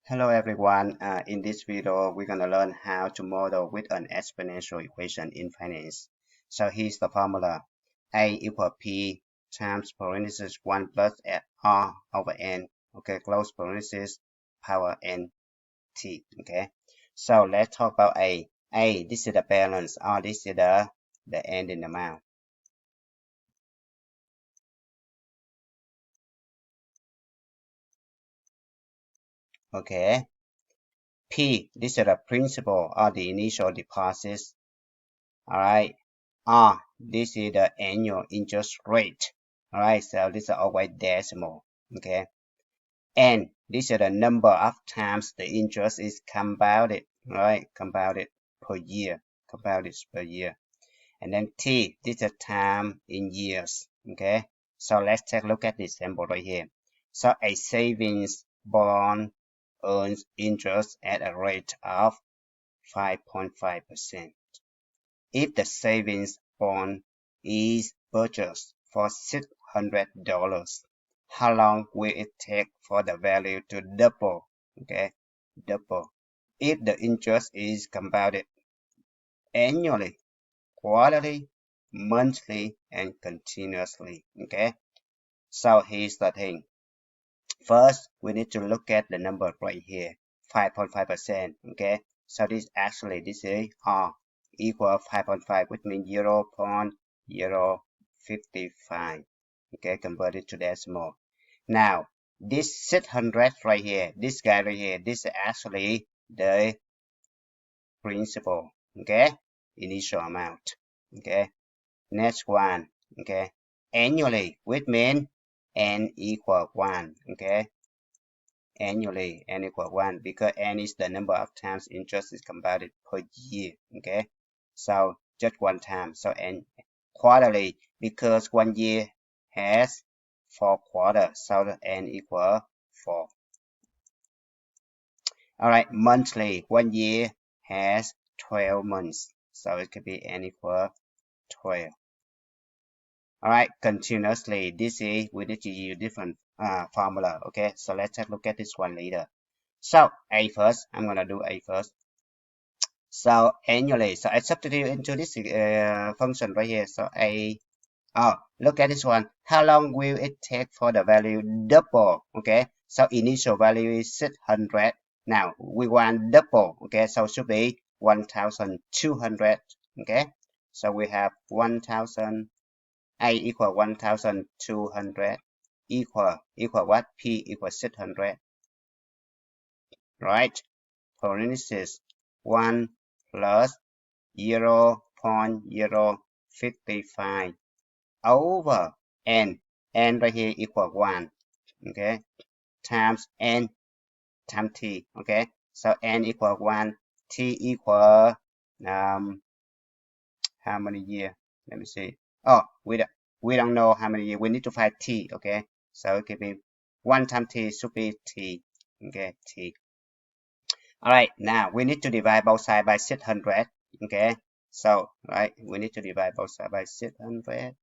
Hello everyone. In this video, we're going to learn how to model with an exponential equation in finance. So here's the formula. A equal P times parenthesis 1 plus R over N. Okay, close parenthesis power N T. Okay. So let's talk about A. A, this is the balance. R, this is the ending amount. Okay. P, this is the principal or the initial deposits. All right. This is the annual interest rate. All right, so this is always decimal. Okay, and this is the number of times the interest is compounded. All right, compounded per year. Compounded per year. And then T, this is time in years. Okay, so let's take a look at this example right here. So a savings bond earns interest at a rate of 5.5%. If the savings bond is purchased for $600, how long will it take for the value to double? Okay, double. If the interest is compounded annually, quarterly, monthly, and continuously. Okay, so here's the thing. First, we need to look at the number right here, 5.5%. Okay, so this is R equal 5.5, which means 0.055. Okay, converted to decimal. Now, this 600 right here, this guy right here, this is actually the principal. Okay, initial amount. Okay, next one. Okay, annually, which means n equal 1. Okay, annually n equal 1 because n is the number of times interest is compounded per year. Okay, so just one time. So n quarterly because 1 year has 4 quarters, so the n equal 4. All right, monthly, 1 year has 12 months, so it could be n equal 12. All right, continuously, this is we need to use different formula. Okay, so let's take a look at this one later. So A first, I'm gonna do A first. So annually, so I substitute into this function right here. So look at this one. How long will it take for the value double? Okay, so initial value is 600. Now we want double. Okay, so it should be 1,200. Okay, so we have 1,000. A equal 1,200 equal what? P equal 600. Right? Parenthesis 1 plus 0.055 over n. N right here equal 1. Okay? Times n times t. Okay? So n equal 1. T equal how many years? Let me see. Oh, we don't know how many years. We need to find t. Okay? So it could be 1 times t should be t. Okay? T. All right, now we need to divide both sides by 600. Okay, so right, we need to divide both sides by 600.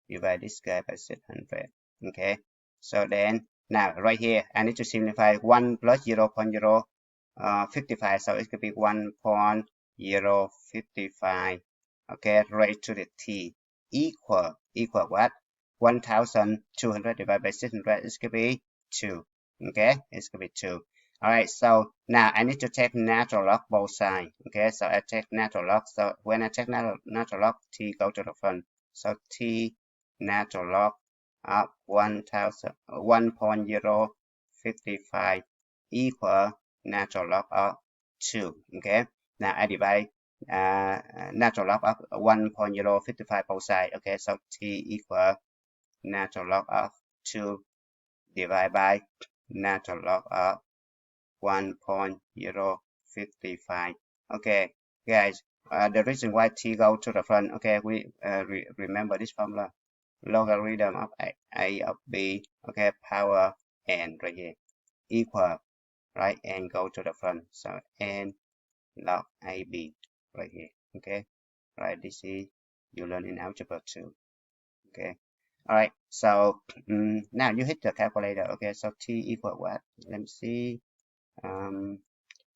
Divide this guy by 600. Okay, so then now right here, I need to simplify 1 plus 0.055, so it could be 1.055. Okay, raised to the t equal what? 1,200 divided by 600 is going to be 2. Okay, it's going to be 2. All right, so now I need to take natural log both sides. Okay, so I take natural log. So when I take natural log, t go to the front. So t natural log of 1.055 equal natural log of 2. Okay, now I divide natural log of 1.055 both sides. Okay, so t equal natural log of 2 divided by natural log of 1.055. Okay, guys, the reason why t go to the front, okay, we remember this formula. Logarithm of a of b, okay, power n right here, equal, right, n go to the front. So n log ab right here, okay, right, this is you learn in algebra 2, okay. All right, so now you hit the calculator, okay, so t equal what? Let me see.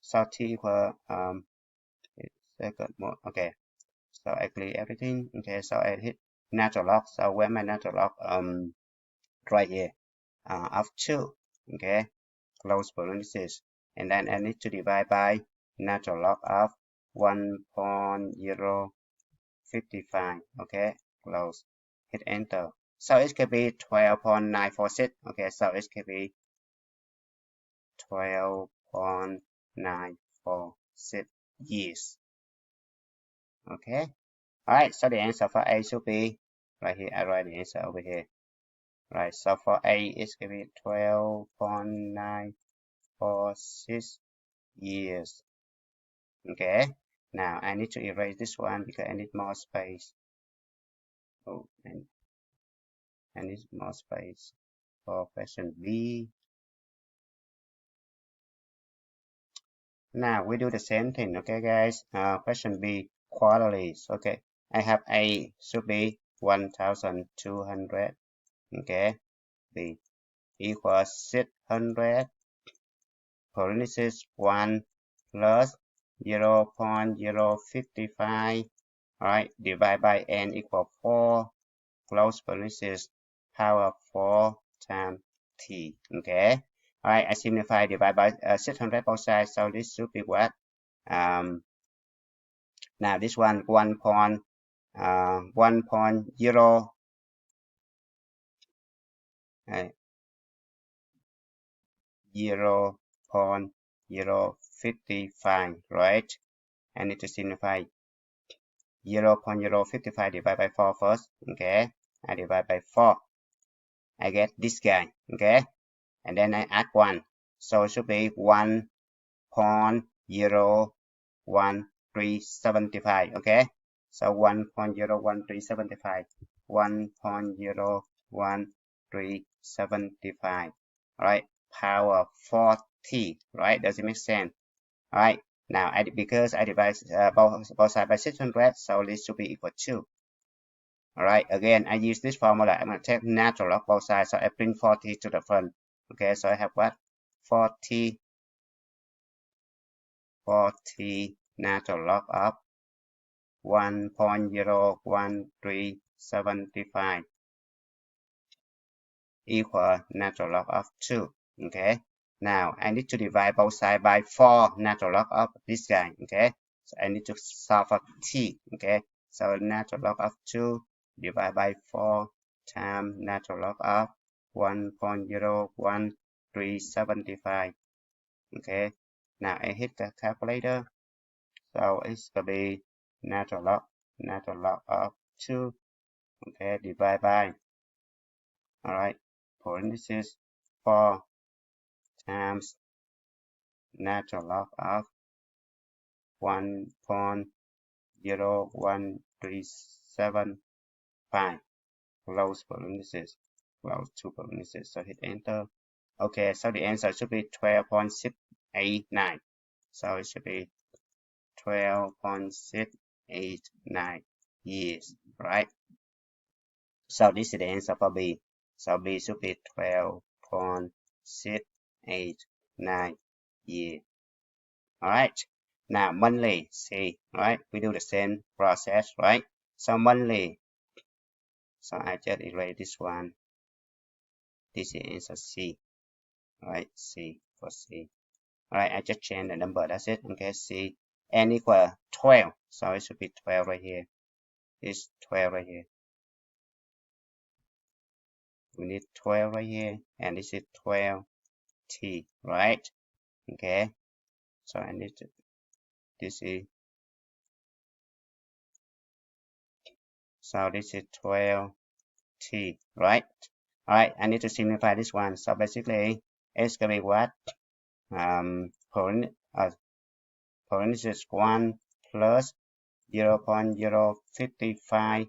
So t equal second more. Okay, so I clear everything. Okay, so I hit natural log. So where my natural log right here of 2. Okay, close parenthesis, and then I need to divide by natural log of 1.055. Okay, close, hit enter. So it could be 12.946. Okay, so it could be 12.946 years. Okay, all right, so the answer for A should be right here. I write the answer over here. Right, so for A it's going to be 12.946 years. Okay, now I need to erase this one because I need more space. Oh, and I need more space for question B. Now we do the same thing. Okay, guys. Question B, quarterlies. Okay, I have A should be 1,200. Okay, B equals 600 parenthesis 1 plus 0.055. All right, divide by n equal 4, close parenthesis, power 4 times t. Okay, all right, I simplify, divide by 600 both sides, so this should be what? Now this one 1.0 0.055, right? I need to simplify 0.055 divided by 4 first. Okay, I divide by 4. I get this guy. Okay, and then I add 1. So it should be 1.01375. Okay, so 1.01375. 1.01375. Right, power 4t. Right, does it make sense? All right. Now, because I divide both sides by 600, so this should be equal to. All right. Again, I use this formula. I'm going to take natural log both sides, so I bring 40 to the front. Okay, so I have what? 40 natural log of 1.01375 equal natural log of 2. Okay. Now, I need to divide both sides by 4 natural log of this guy. Okay. So I need to solve for t. Okay. So natural log of 2 divided by 4 times natural log of 1.01375. Okay. Now I hit the calculator. So it's gonna be natural log of 2. Okay. Divide by, all right, parenthesis 4 times natural log of 1.01375, close parenthesis, close two parentheses, so hit enter. Okay, so the answer should be 12.689. So it should be 12.689 years, right? So this is the answer for B. So B should be 12.689 years. All right. Now monthly, C, right? We do the same process, right? So monthly. So I just erase this one. This is answer C. All right, C for C. All right, I just change the number. That's it. Okay, C. N equal 12. So it should be 12 right here. It's 12 right here. We need 12 right here, and this is 12t, right? Okay. So I need to. This is. So this is 12t, right? All right, I need to simplify this one. So basically, it's gonna be what? Parenthesis 1 plus 0.055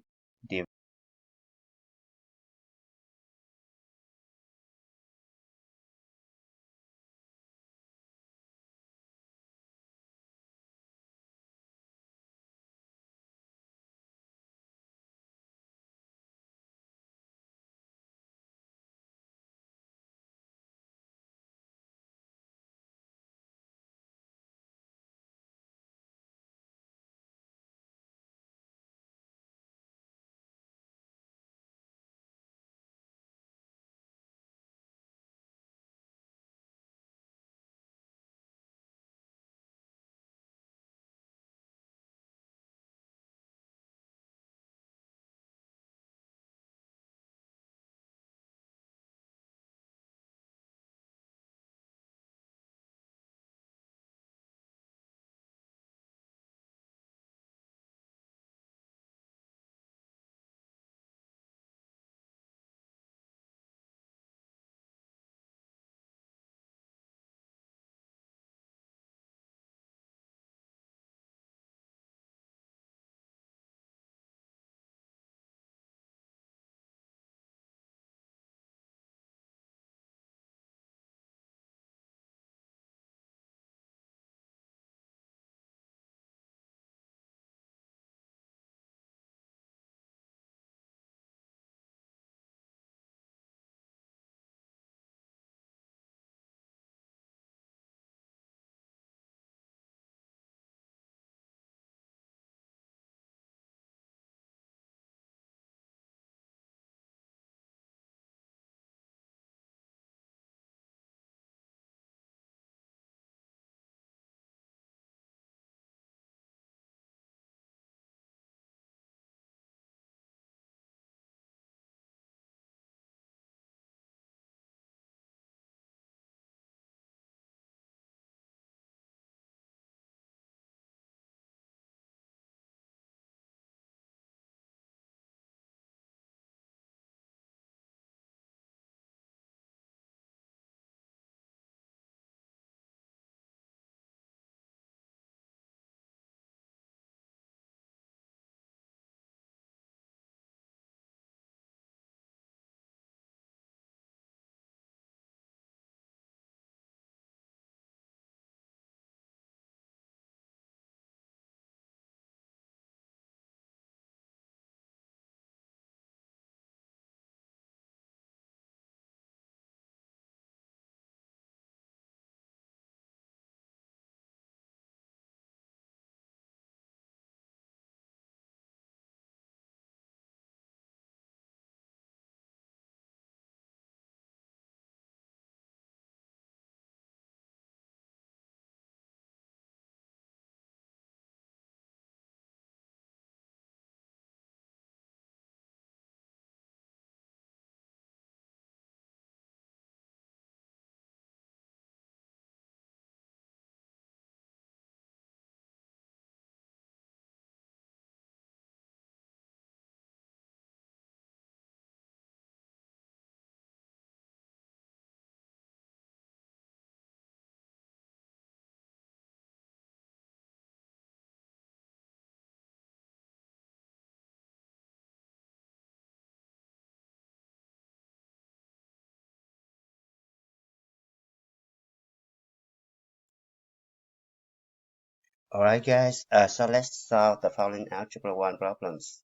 Alright guys, so let's solve the following algebra 1 problems.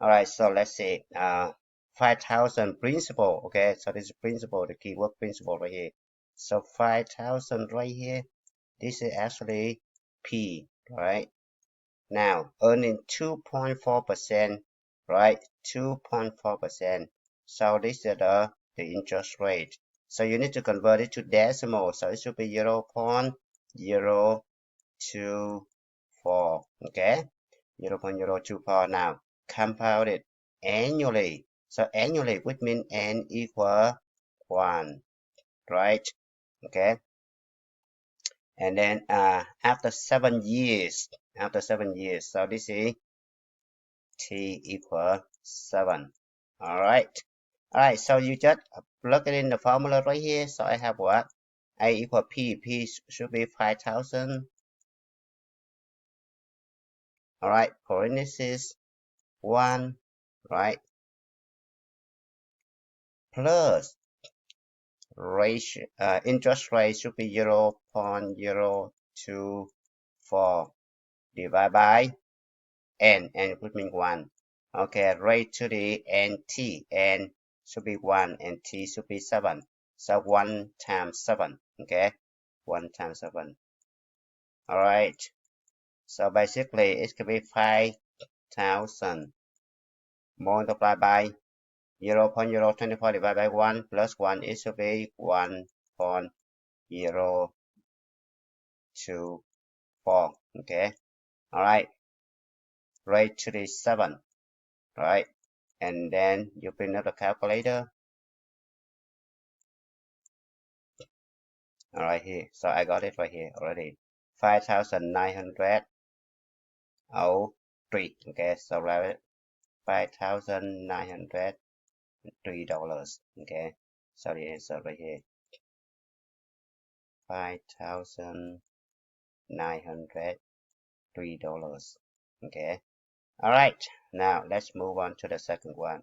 Alright, so let's see, 5,000 principal, okay, so this is principal, the keyword principal right here. So 5,000 right here, this is actually P, right? Now, earning 2.4%, right? 2.4%. So this is the interest rate. So you need to convert it to decimal, so it should be 0.024, okay? 0.024. Now compound it annually. So annually, which means n equal 1, right? Okay. And then after 7 years, so this is t equal 7. All right. All right. So you just plug it in the formula right here. So I have what? A equal P. P should be 5,000. All right. Parenthesis 1, right? Plus ratio, interest rate should be 0.024 divided by n would mean 1. Okay, rate to the nt, n should be 1 and t should be 7. So 1 times 7, okay, 1 times 7. All right, so basically it could be 5,000 multiplied by 0.024 divided by 1 plus 1, it should be 1.024, okay. All right, rate to the 7, right? And then you bring up the calculator. All right here, so I got it right here already. 5,903. Okay, so write it $5,903. Okay, so the answer right here, $5,903. Okay. All right, now let's move on to the second one.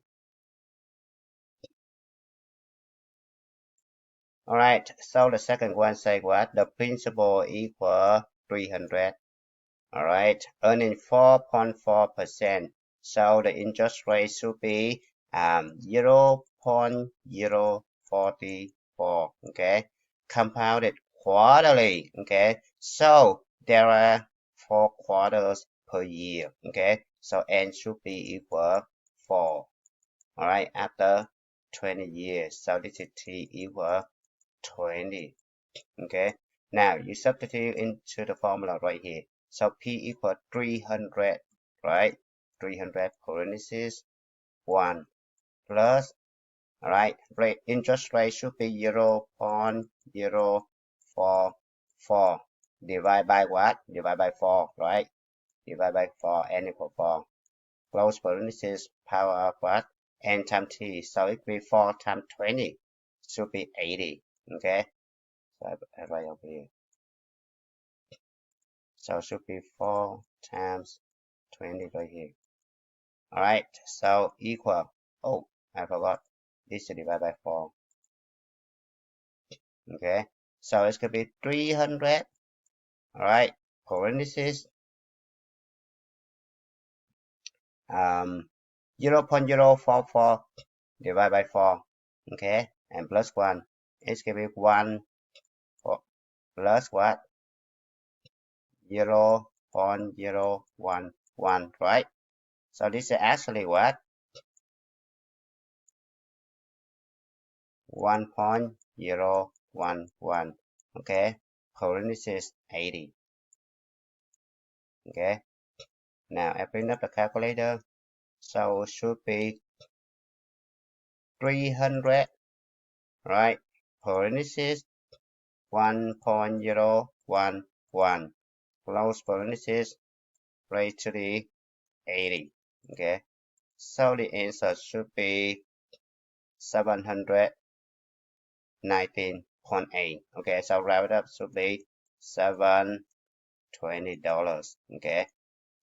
All right, so the second one say what? The principal equal 300. All right, earning 4.4%. So the interest rate should be 0.044. Okay, compounded quarterly. Okay, so there are 4 quarters per year. Okay, so n should be equal 4. All right, after 20 years, so this is t equal 20. Okay, now you substitute into the formula right here. So P equal 300, right? 300 parentheses 1 plus, all right, interest rate should be 0.044 divided by what? Divided by 4, right? Divided by 4, n equal 4. Close parentheses, power of what? N times t, so it will be 4 times 20, should be 80, okay? So I write over here. So it should be 4 times 20 right here. All right, so equal. Oh, I forgot. This is divided by 4. Okay, so it's going to be 300. All right, parentheses 0.044 divided by 4. Okay, and plus 1. It's going to be 1 plus what? 0.011, right? So this is actually what? 1.011. Okay, parentheses 80. Okay, now I bring up the calculator, so it should be 300, right? Parentheses 1.011, close parentheses, raised to the 80. Okay, so the answer should be 719.8. Okay, so round up should be $720. Okay,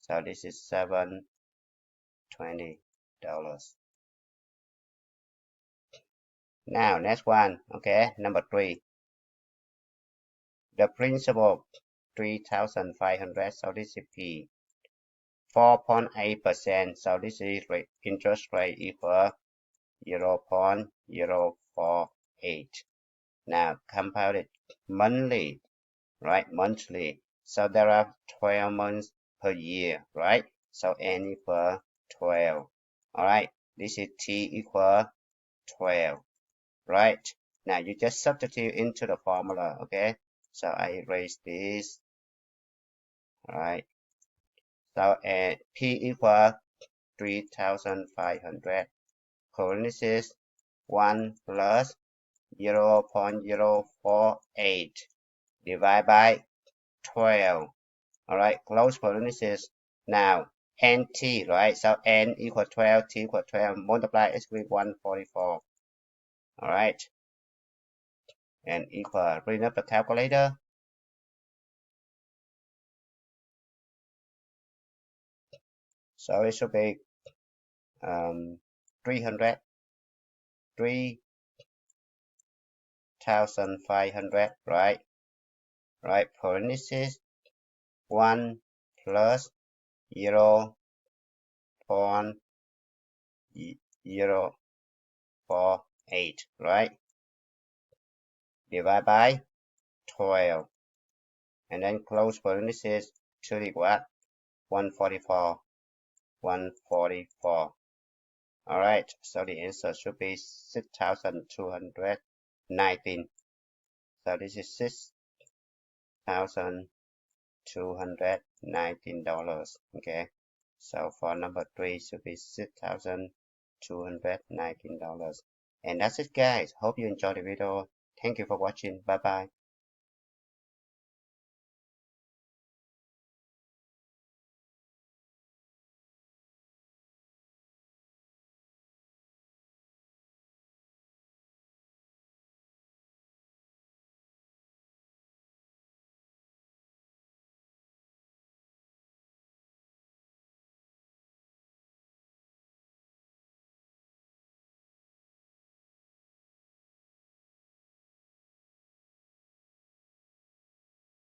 so this is $720. Now next one, okay, number 3. The principal 3,500, so this is P. 4.8%, so this is interest rate equal 0.048. Now compound it monthly, right? Monthly. So there are 12 months per year, right? So N equal 12. All right. This is T equal 12, right? Now you just substitute into the formula, okay? So I erase this, right? So P equal 3,500 parentheses 1 plus 0.048 divided by 12. All right, close parentheses. Now NT, right? So N equal 12, T equal 12, multiply S with 144. All right, and equal, bring up the calculator. So it should be 300, 3,500, right? Right, parentheses 1 plus 0.048, right? Divide by 12, and then close parentheses to equal 144. 144. All right, so the answer should be 6,219. So this is $6,219. Okay, so for number 3 should be $6,219. And that's it, guys. Hope you enjoyed the video. Thank you for watching. Bye bye.